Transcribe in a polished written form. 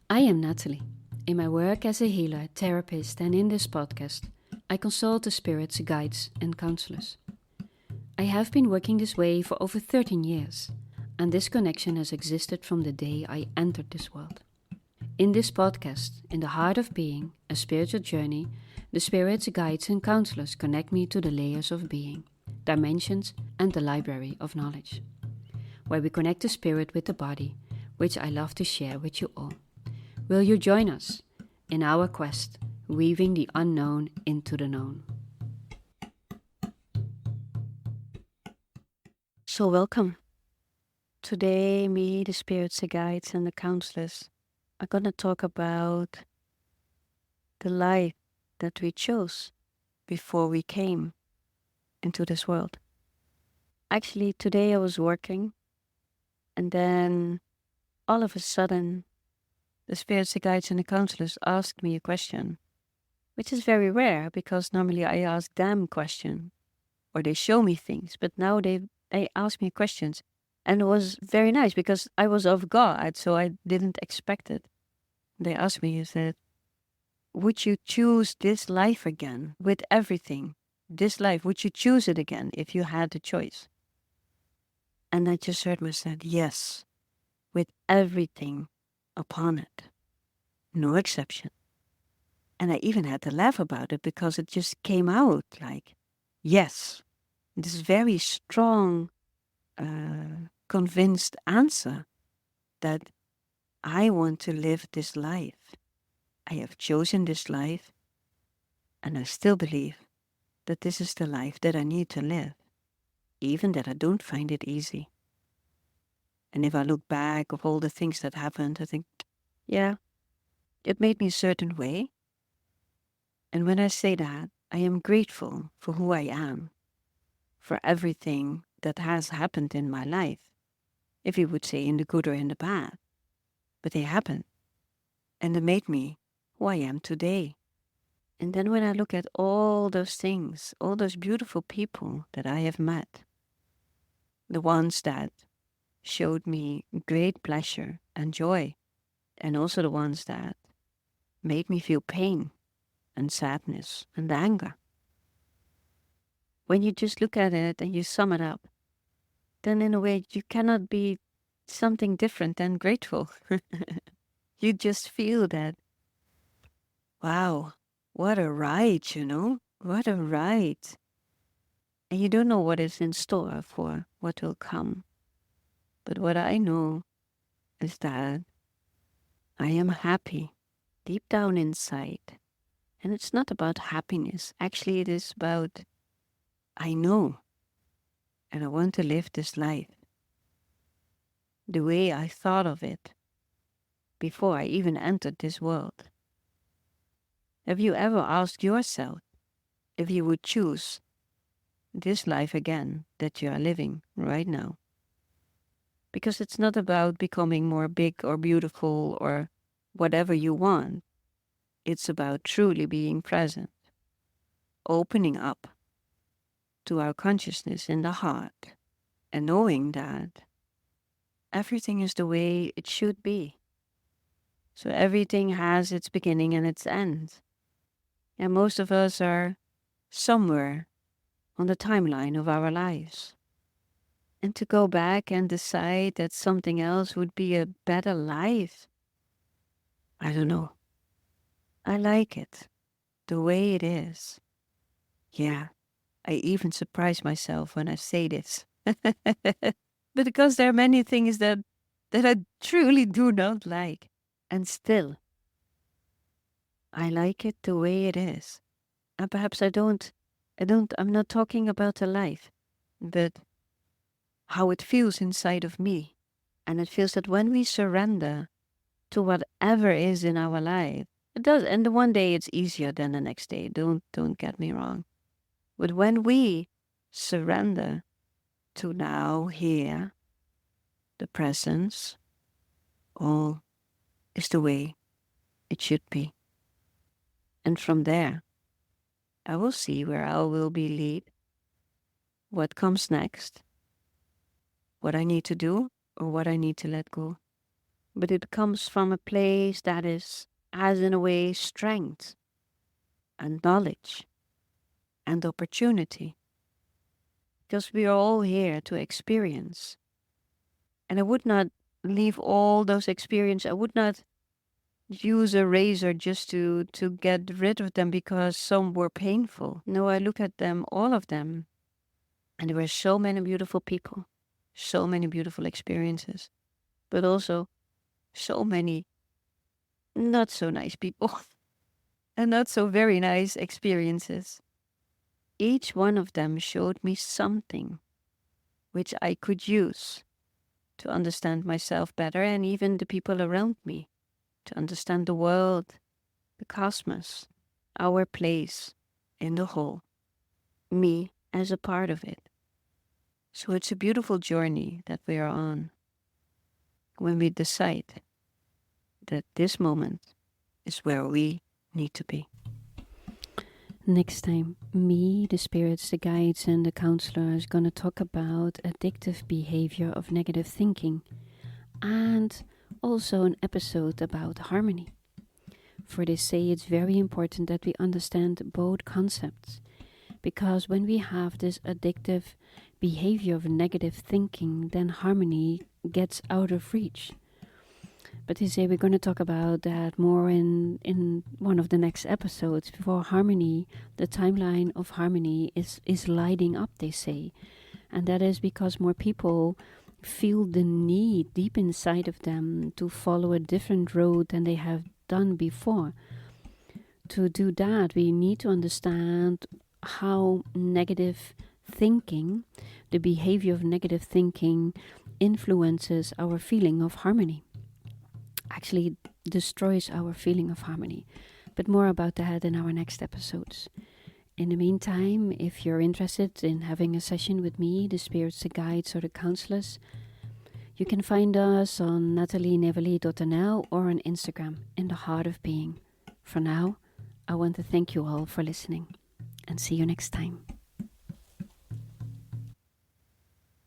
I am Natalie. In my work as a healer, therapist, and in this podcast, I consult the spirits, guides, and counselors. I have been working this way for over 13 years, and this connection has existed from the day I entered this world. In this podcast, In the Heart of Being, a spiritual journey, the spirits, guides, and counselors connect me to the layers of being, dimensions, and the library of knowledge, where we connect the spirit with the body, which I love to share with you all. Will you join us in our quest, weaving the unknown into the known? So welcome. Today, me, the spirits, the guides, and the counselors are going to talk about the life that we chose before we came into this world. Actually, today I was working, and then all of a sudden, the spirits, the guides, and the counselors asked me a question, which is very rare because normally I ask them questions or they show me things, but now they ask me questions. And it was very nice because I was of God, so I didn't expect it. They asked me, is that, would you choose this life again with everything? This life, would you choose it again if you had the choice? And I just heard myself, yes, with everything upon it. No exception. And I even had to laugh about it because it just came out like, yes, this very strong, convinced answer that I want to live this life. I have chosen this life, and I still believe that this is the life that I need to live, even that I don't find it easy. And if I look back of all the things that happened, I think, yeah, it made me a certain way. And when I say that, I am grateful for who I am, for everything that has happened in my life, if you would say in the good or in the bad. But they happened, and they made me who I am today. And then when I look at all those things, all those beautiful people that I have met, the ones that showed me great pleasure and joy, and also the ones that made me feel pain and sadness and anger. When you just look at it and you sum it up, then in a way you cannot be something different than grateful. You just feel that, wow, what a ride, what a ride. And you don't know what is in store for what will come. But what I know is that I am happy deep down inside. And it's not about happiness. Actually, it is about I know and I want to live this life the way I thought of it before I even entered this world. Have you ever asked yourself if you would choose this life again that you are living right now? Because it's not about becoming more big or beautiful or whatever you want. It's about truly being present, opening up to our consciousness in the heart, and knowing that everything is the way it should be. So everything has its beginning and its end. And most of us are somewhere on the timeline of our lives. And to go back and decide that something else would be a better life, I don't know. I like it the way it is. Yeah, I even surprise myself when I say this. But because there are many things that I truly do not like. And still, I like it the way it is. And perhaps I'm not talking about the life, but how it feels inside of me. And it feels that when we surrender to whatever is in our life, it does. And the one day it's easier than the next day. Don't get me wrong. But when we surrender to now, here, the presence, all is the way it should be. And from there, I will see where I will be lead, what comes next, what I need to do or what I need to let go, but it comes from a place that has in a way strength and knowledge and opportunity. Because we are all here to experience. And I would not leave all those experiences. I would not use a razor just to get rid of them because some were painful. No, I look at them, all of them, and there were so many beautiful people, so many beautiful experiences, but also so many not so nice people and not so very nice experiences. Each one of them showed me something which I could use to understand myself better and even the people around me, to understand the world, the cosmos, our place in the whole, me as a part of it. So it's a beautiful journey that we are on when we decide that this moment is where we need to be. Next time, me, the spirits, the guides, and the counselor is going to talk about addictive behavior of negative thinking and also an episode about harmony. For they say it's very important that we understand both concepts, because when we have this addictive behavior of negative thinking, then harmony gets out of reach. But they say we're going to talk about that more in one of the next episodes. For harmony, the timeline of harmony is lighting up, they say. And that is because more people feel the need deep inside of them to follow a different road than they have done before. To do that, we need to understand how negative thinking, the behavior of negative thinking, influences our feeling of harmony. Actually destroys our feeling of harmony. But more about that in our next episodes. In the meantime, if you're interested in having a session with me, the spirits, the guides, or the counselors, you can find us on natalienevely.nl or on Instagram, in the Heart of Being. For now, I want to thank you all for listening and see you next time.